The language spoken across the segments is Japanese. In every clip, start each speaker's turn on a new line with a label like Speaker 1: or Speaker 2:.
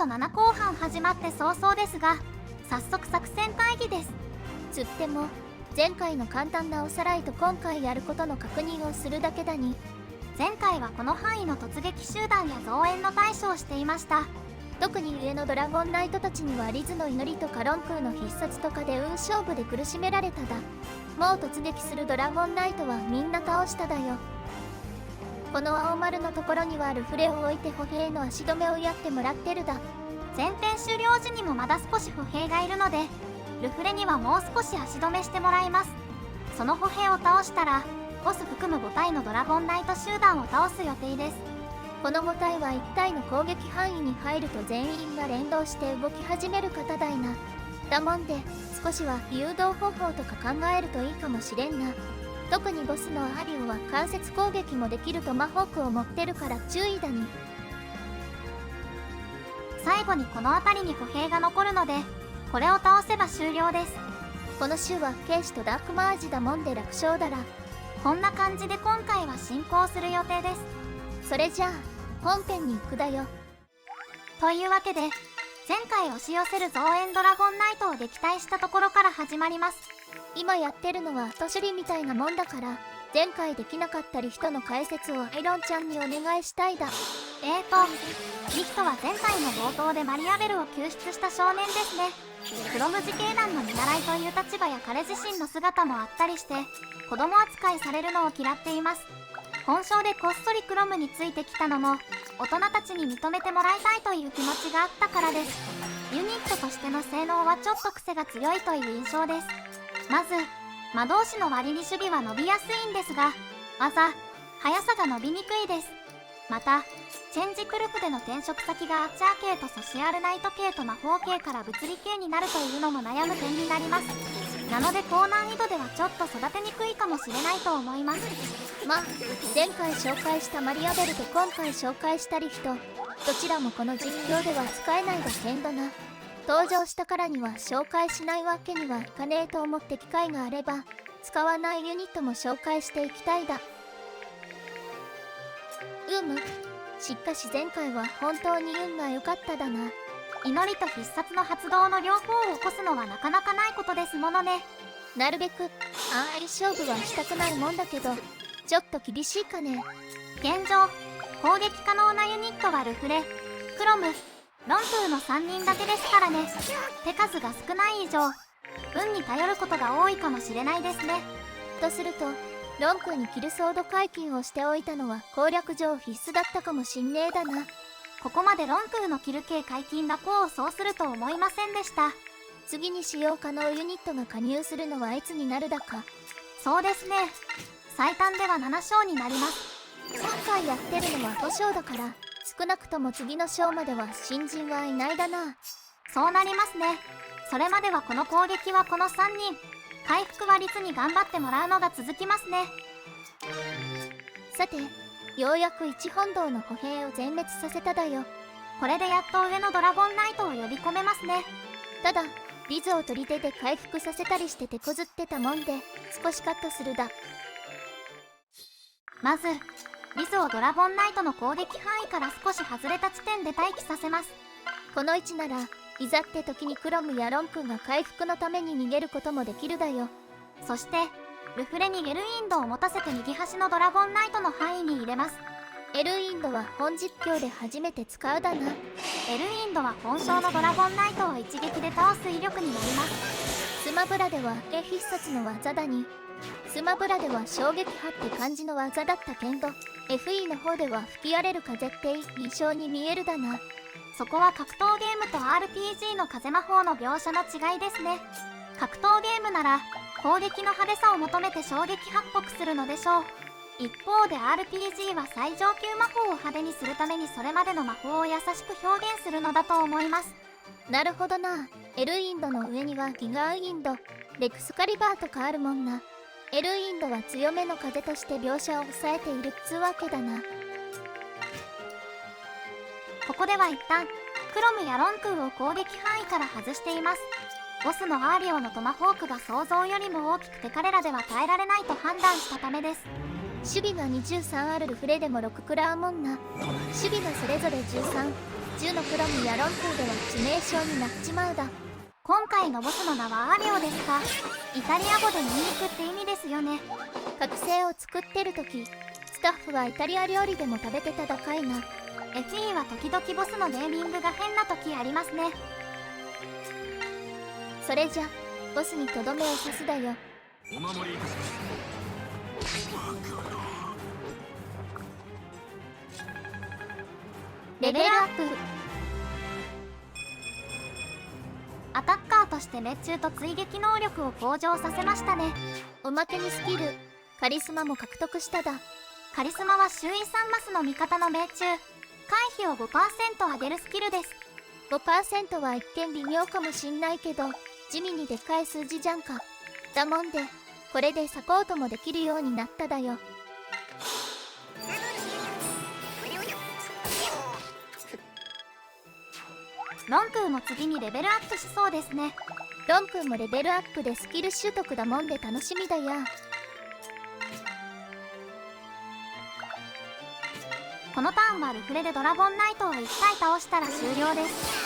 Speaker 1: 7後半始まって早々ですが、早速作戦会議です。
Speaker 2: つっても前回の簡単なおさらいと今回やることの確認をするだけだに。
Speaker 1: 前回はこの範囲の突撃集団や増援の対処をしていました。
Speaker 2: 特に上のドラゴンナイトたちにはリズの祈りとかロンクーの必殺とかで運勝負で苦しめられただ。もう突撃するドラゴンナイトはみんな倒しただよ。この青丸のところにはルフレを置いて歩兵の足止めをやってもらってるだ。
Speaker 1: 前編終了時にもまだ少し歩兵がいるので、ルフレにはもう少し足止めしてもらいます。その歩兵を倒したらボス含む5体のドラゴンナイト集団を倒す予定です。
Speaker 2: この5体は1体の攻撃範囲に入ると全員が連動して動き始める方だいな。だもんで少しは誘導方法とか考えるといいかもしれんな。特にボスのアリオは間接攻撃もできるトマホークを持ってるから注意だに。
Speaker 1: 最後にこの辺りに歩兵が残るので、これを倒せば終了です。
Speaker 2: この週はケイシとダークマージだもんで楽勝だら。
Speaker 1: こんな感じで今回は進行する予定です。
Speaker 2: それじゃあ本編に行くだよ。
Speaker 1: というわけで、前回押し寄せる増援ドラゴンナイトを撃退したところから始まります。
Speaker 2: 今やってるのは後処理みたいなもんだから、前回できなかったリヒトの解説をアイロンちゃんにお願いしたいだ。
Speaker 1: リヒトは前回の冒頭でマリアベルを救出した少年ですね。クロム自警団の見習いという立場や彼自身の姿もあったりして、子供扱いされるのを嫌っています。本性でこっそりクロムについてきたのも、大人たちに認めてもらいたいという気持ちがあったからです。ユニットとしての性能はちょっと癖が強いという印象です。まず魔導士の割に守備は伸びやすいんですが、技速さが伸びにくいです。またチェンジクルフでの転職先がアーチャー系とソシアルナイト系と魔法系から物理系になるというのも悩む点になります。なので高難易度ではちょっと育てにくいかもしれないと思います。
Speaker 2: 前回紹介したマリアベルと今回紹介したリヒト、どちらもこの実況では使えないがけんどな。登場したからには紹介しないわけにはいかねえと思って機会があれば使わないユニットも紹介していきたいだ。しかし前回は本当に運が良かっただな。
Speaker 1: 祈りと必殺の発動の両方を起こすのはなかなかないことですものね。
Speaker 2: なるべく勝負はしたくないもんだけど、ちょっと厳しいかね。
Speaker 1: 現状攻撃可能なユニットはルフレ、クロム、ロンクーの3人だけですからね。手数が少ない以上運に頼ることが多いかもしれないですね。
Speaker 2: とするとロンクーにキルソード解禁をしておいたのは攻略上必須だったかもしんねえだな。
Speaker 1: ここまでロンクーのキル系解禁だこうそうすると思いませんでした。
Speaker 2: 次に使用可能ユニットが加入するのはいつになるだか。
Speaker 1: そうですね、最短では7勝になります。
Speaker 2: 今回やってるのは5勝だから、少なくとも次の章までは新人はいないだな。
Speaker 1: そうなりますね。それまではこの攻撃はこの3人、回復は率に頑張ってもらうのが続きますね。
Speaker 2: さて、ようやく一本堂の歩兵を全滅させただよ。
Speaker 1: これでやっと上のドラゴンナイトを呼び込めますね。
Speaker 2: ただリズを取り手で回復させたりして手こずってたもんで少しカットするだ。
Speaker 1: まずリズをドラゴンナイトの攻撃範囲から少し外れた地点で待機させます。
Speaker 2: この位置ならいざって時にクロムやロン君が回復のために逃げることもできるだよ。
Speaker 1: そしてルフレにゲルインドを持たせて右端のドラゴンナイトの範囲に入れます。
Speaker 2: エルインドは本実況で初めて使うだな。
Speaker 1: エルインドは本性のドラゴンナイトを一撃で倒す威力になります。
Speaker 2: スマブラでは必殺の技だに。スマブラでは衝撃波って感じの技だったけんど FE の方では吹き荒れる風って印象に見えるだな。
Speaker 1: そこは格闘ゲームと RPG の風魔法の描写の違いですね。格闘ゲームなら攻撃の派手さを求めて衝撃波っぽくするのでしょう。一方で RPG は最上級魔法を派手にするためにそれまでの魔法を優しく表現するのだと思います。
Speaker 2: なるほどな。エルインドの上にはギガーインド、レクスカリバーとかあるもんな。エルインドは強めの風として描写を抑えているっつうわけだな。
Speaker 1: ここでは一旦クロムやロンクーを攻撃範囲から外しています。ボスのアーリオのトマホークが想像よりも大きくて彼らでは耐えられないと判断したためです。
Speaker 2: 守備が23あるルフレでも6食らうもんな。守備がそれぞれ13、10のクロムやロンクーでは致命傷になっちまうだ。
Speaker 1: 今回のボスの名はアーリオですか。イタリア語でニンニクって意味ですよね。
Speaker 2: 覚醒を作ってる時、スタッフはイタリア料理でも食べてただかいな。
Speaker 1: FE は時々ボスのネーミングが変な時ありますね。
Speaker 2: それじゃボスにとどめを刺すだよ。
Speaker 3: お守りいたします。
Speaker 1: レベルアップ。アタッカーとして命中と追撃能力を向上させましたね。
Speaker 2: おまけにスキルカリスマも獲得しただ。
Speaker 1: カリスマは周囲3マスの味方の命中回避を 5% 上げるスキルです。
Speaker 2: 5% は一見微妙かもしんないけど地味にでっかい数字じゃんか。だもんでこれでサポートもできるようになっただよ。
Speaker 1: ロンクーも次にレベルアップしそうですね。
Speaker 2: ロンくんもレベルアップでスキル習得だもんで楽しみだや。
Speaker 1: このターンはルフレでドラゴンナイトを1体倒したら終了です。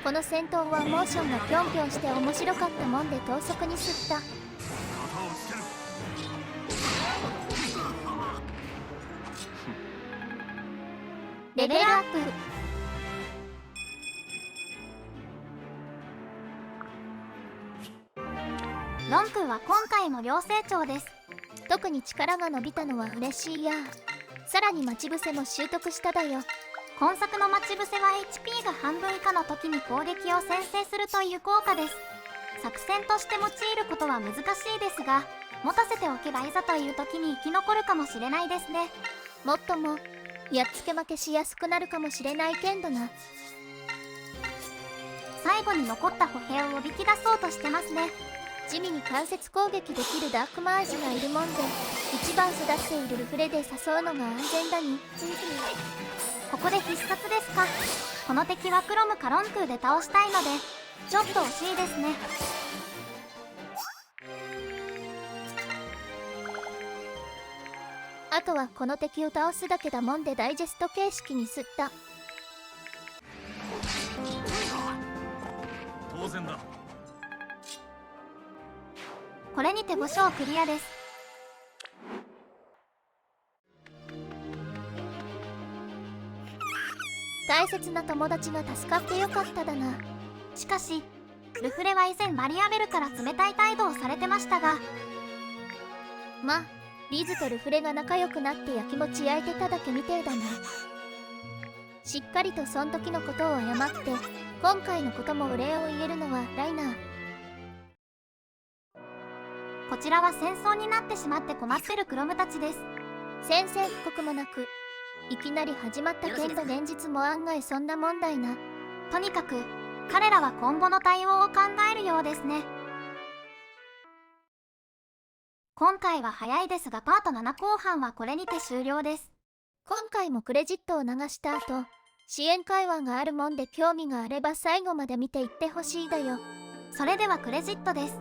Speaker 2: この戦闘はモーションがぴょんぴょんして面白かったもんで等速にすった。
Speaker 3: 型をつける。
Speaker 1: レベルアップ。ロンクーは今回も両成長です。
Speaker 2: 特に力が伸びたのは嬉しいや。さらに待ち伏せも習得しただよ。
Speaker 1: 今作の待ち伏せは HP が半分以下の時に攻撃を先制するという効果です。作戦として用いることは難しいですが、持たせておけばいざという時に生き残るかもしれないですね。
Speaker 2: もっともやっつけ負けしやすくなるかもしれないけんどな。
Speaker 1: 最後に残った歩兵をおびき出そうとしてますね。
Speaker 2: 地味に間接攻撃できるダークマージがいるもんで一番育っているルフレで誘うのが安全だに。
Speaker 1: ここで必殺ですか。この敵はクロムかロンクーで倒したいのでちょっと惜しいですね。
Speaker 2: あとはこの敵を倒すだけだもんでダイジェスト形式にすった。
Speaker 3: 当然だ。
Speaker 1: これにて5章クリアです。
Speaker 2: 大切な友達が助かってよかっただな。
Speaker 1: しかしルフレは以前マリアベルから冷たい態度をされてましたが、
Speaker 2: ま、リズとルフレが仲良くなってやきもち焼いてただけみてえだな。しっかりとそん時のことを謝って今回のこともお礼を言えるのはライナー。
Speaker 1: こちらは戦争になってしまって困ってるクロムたちです。
Speaker 2: 宣戦布告もなくいきなり始まったけんど現実も案外そんな問題な。
Speaker 1: とにかく彼らは今後の対応を考えるようですね。今回は早いですがパート7後半はこれにて終了です。
Speaker 2: 今回もクレジットを流した後支援会話があるもんで興味があれば最後まで見ていってほしいだよ。
Speaker 1: それではクレジットです。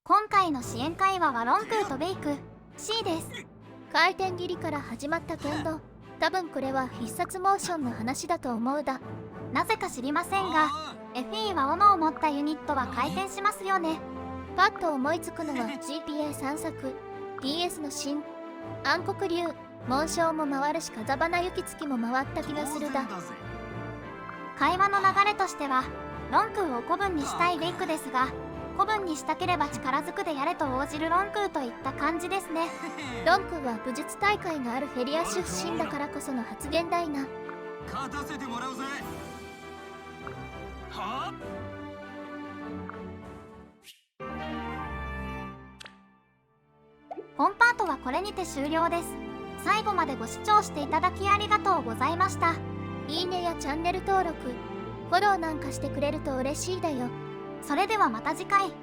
Speaker 1: 今回の支援会話はロンクーとベイク C です。
Speaker 2: 回転切りから始まったけんど多分これは必殺モーションの話だと思うだ。
Speaker 1: なぜか知りませんが FE は斧を持ったユニットは回転しますよね。
Speaker 2: パッと思いつくのは GPA3 作 DS の新暗黒竜紋章も回るし風花雪月も回った気がするだ。
Speaker 1: 会話の流れとしてはロンクーを古文にしたいベイクですが、古文にしたければ力ずくでやれと応じるロンクーといった感じですね。
Speaker 2: ロンクーは武術大会があるフェリア出身だからこその発言だいな。
Speaker 3: 勝たせてもらうぜ。はあ。
Speaker 1: 本パートはこれにて終了です。最後までご視聴していただきありがとうございました。
Speaker 2: いいねやチャンネル登録フォローなんかしてくれると嬉しいだよ。
Speaker 1: それではまた次回。